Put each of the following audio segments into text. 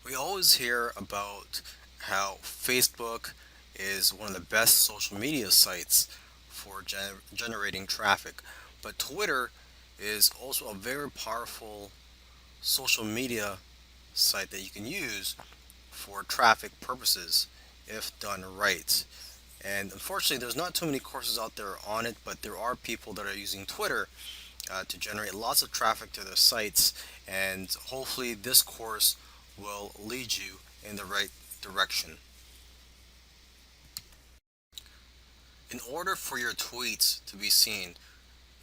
We always hear about how Facebook is one of the best social media sites for generating traffic, but Twitter is also a very powerful social media site that you can use for traffic purposes if done right. And unfortunately, there's not too many courses out there on it, but there are people that are using Twitter to generate lots of traffic to their sites, and hopefully, this course will lead you in the right direction. In order for your tweets to be seen,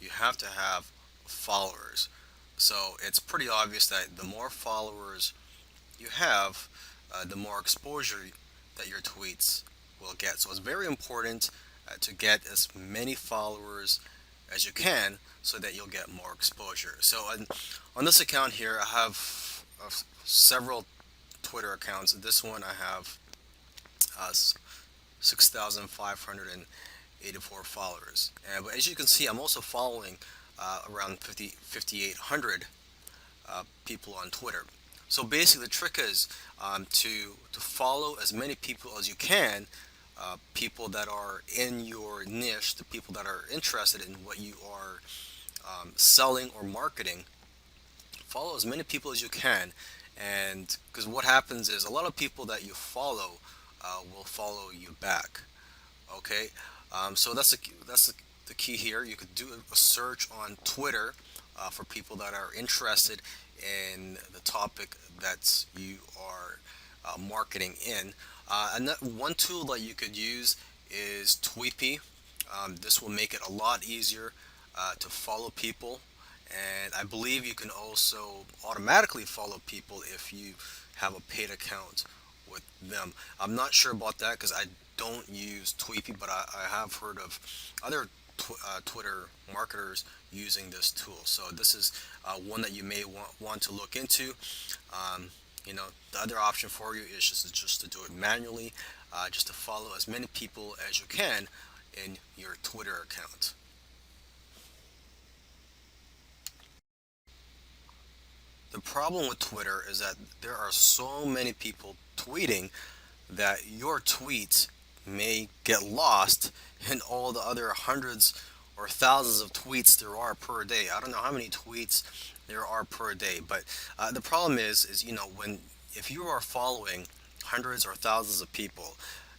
you have to have followers. So it's pretty obvious that the more followers you have, the more exposure that your tweets will get. So it's very important to get as many followers as you can so that you'll get more exposure. So on this account here, I have several Twitter accounts. This one I have 6,584 followers. But as you can see, I'm also following around 5,800 people on Twitter. So basically, the trick is to follow as many people as you can, people that are in your niche, the people that are interested in what you are selling or marketing. Follow as many people as you can, and because what happens is a lot of people that you follow will follow you back. Okay, so the key here. You could do a search on Twitter for people that are interested in the topic that you are marketing in. And one tool that you could use is Tweepy. This will make it a lot easier to follow people, and I believe you can also automatically follow people if you have a paid account with them. I'm not sure about that because I don't use Tweepy, but I have heard of other Twitter marketers using this tool. So this is one that you may want to look into. Um, the other option for you is just to do it manually, just to follow as many people as you can in your Twitter account. The problem with Twitter is that there are so many people tweeting that your tweets may get lost in all the other hundreds or thousands of tweets there are per day. I don't know how many tweets there are per day, but the problem is when if you are following hundreds or thousands of people,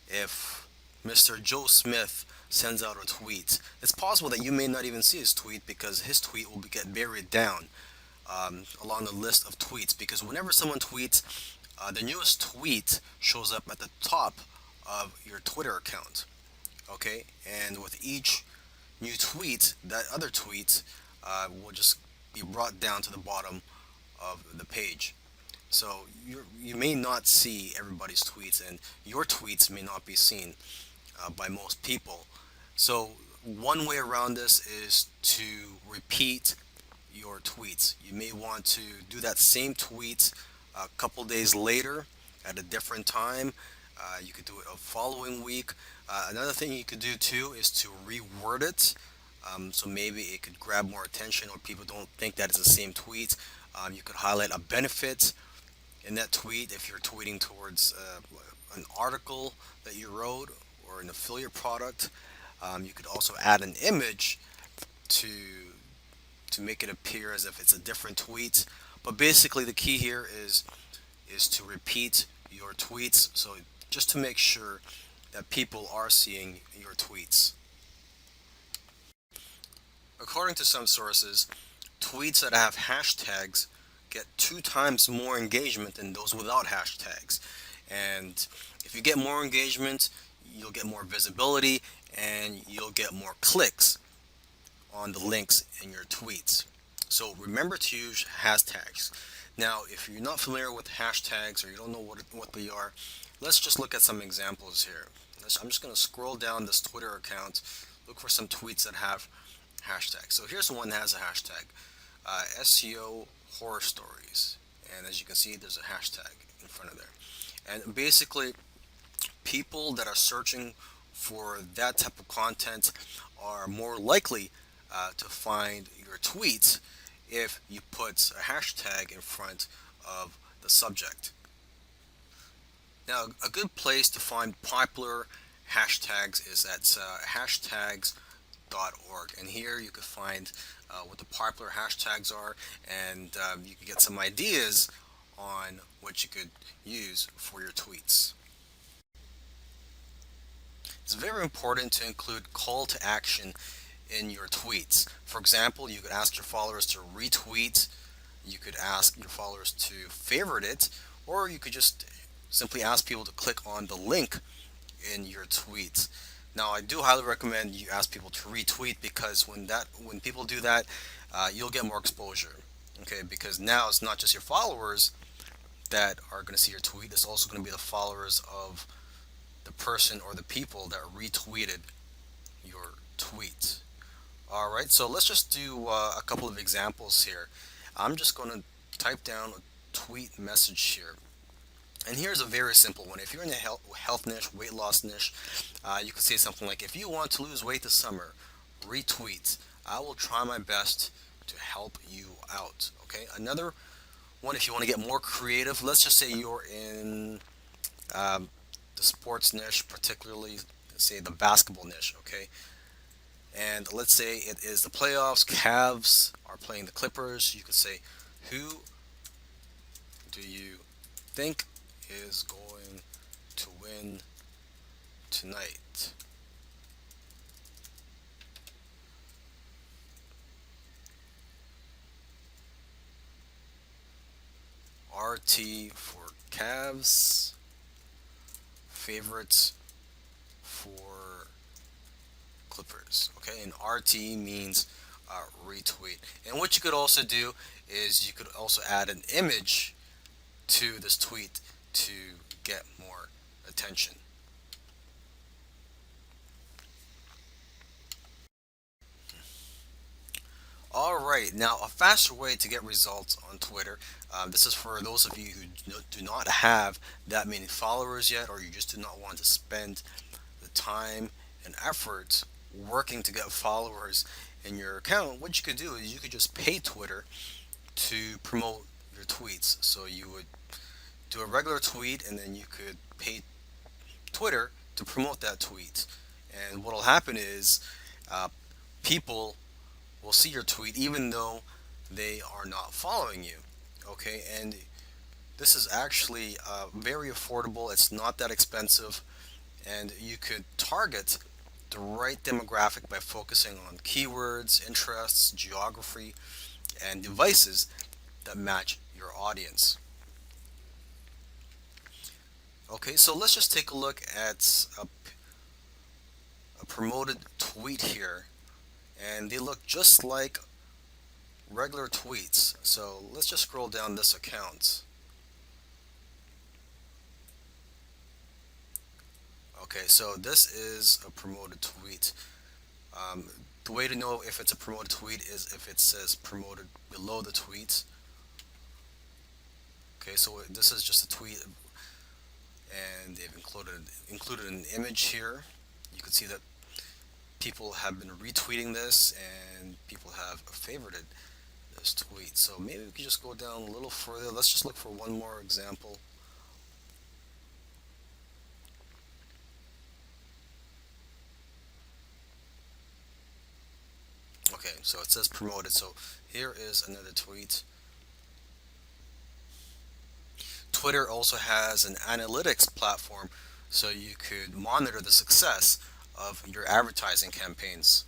if Mr. Joe Smith sends out a tweet, it's possible that you may not even see his tweet because his tweet will get buried down along the list of tweets. Because whenever someone tweets, the newest tweet shows up at the top of your Twitter account. Okay, and with each new tweet, that other tweet will just be brought down to the bottom of the page. So you may not see everybody's tweets, and your tweets may not be seen by most people. So one way around this is to repeat your tweets. You may want to do that same tweet a couple days later at a different time. You could do it a following week. Another thing you could do too is to reword it. So maybe it could grab more attention or people don't think that it's the same tweet. You could highlight a benefit in that tweet if you're tweeting towards an article that you wrote or an affiliate product. You could also add an image to make it appear as if it's a different tweet. But basically, the key here is to repeat your tweets. So just to make sure that people are seeing your tweets. According to some sources, tweets that have hashtags get 2 times more engagement than those without hashtags. And if you get more engagement, you'll get more visibility and you'll get more clicks on the links in your tweets. So remember to use hashtags. Now, if you're not familiar with hashtags or you don't know what they are, let's just look at some examples here. I'm just going to scroll down this Twitter account, look for some tweets that have hashtags. So here's one that has a hashtag, SEO horror stories. And as you can see, there's a hashtag in front of there. And basically, people that are searching for that type of content are more likely to find your tweets if you put a hashtag in front of the subject. Now, a good place to find popular hashtags is at hashtags.org, and here you can find what the popular hashtags are, and you can get some ideas on what you could use for your tweets. It's very important to include call to action in your tweets. For example, you could ask your followers to retweet, you could ask your followers to favorite it, or you could just simply ask people to click on the link in your tweets. Now, I do highly recommend you ask people to retweet because when people do that, you'll get more exposure. Okay, because now it's not just your followers that are going to see your tweet; it's also going to be the followers of the person or the people that retweeted your tweet. All right, so let's just do a couple of examples here. I'm just going to type down a tweet message here. And here's a very simple one. If you're in the health niche, weight loss niche, you could say something like, if you want to lose weight this summer, retweet. I will try my best to help you out. Okay, another one, if you want to get more creative, let's just say you're in um, the sports niche, particularly, say, the basketball niche. Okay, and let's say it is the playoffs. Cavs are playing the Clippers. You could say, who do you think is going to win tonight? RT for Cavs, favorites for Clippers. Okay, and RT means retweet. And what you could also do is you could also add an image to this tweet to get more attention. All right, now a faster way to get results on Twitter. This is for those of you who do not have that many followers yet, or you just do not want to spend the time and effort working to get followers in your account. What you could do is you could just pay Twitter to promote your tweets. So you would do a regular tweet, and then you could pay Twitter to promote that tweet. And what will happen is uh, people will see your tweet even though they are not following you. Okay, and this is actually very affordable. It's not that expensive, and you could target the right demographic by focusing on keywords, interests, geography, and devices that match your audience. Okay, so let's just take a look at a promoted tweet here, and they look just like regular tweets. So let's just scroll down this account. Okay, so this is a promoted tweet. Um, the way to know if it's a promoted tweet is if it says promoted below the tweet. Okay, so this is just a tweet, and they've included an image here. You can see that people have been retweeting this, and people have favorited this tweet. So maybe we could just go down a little further. Let's just look for one more example. Okay, so it says promoted. So here is another tweet. Twitter also has an analytics platform so you could monitor the success of your advertising campaigns.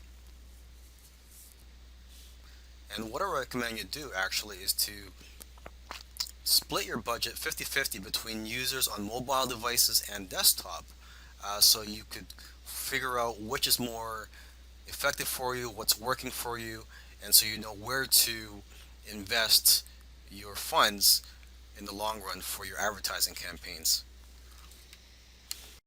And what I recommend you do actually is to split your budget 50-50 between users on mobile devices and desktop, so you could figure out which is more effective for you, what's working for you, and so you know where to invest your funds in the long run for your advertising campaigns.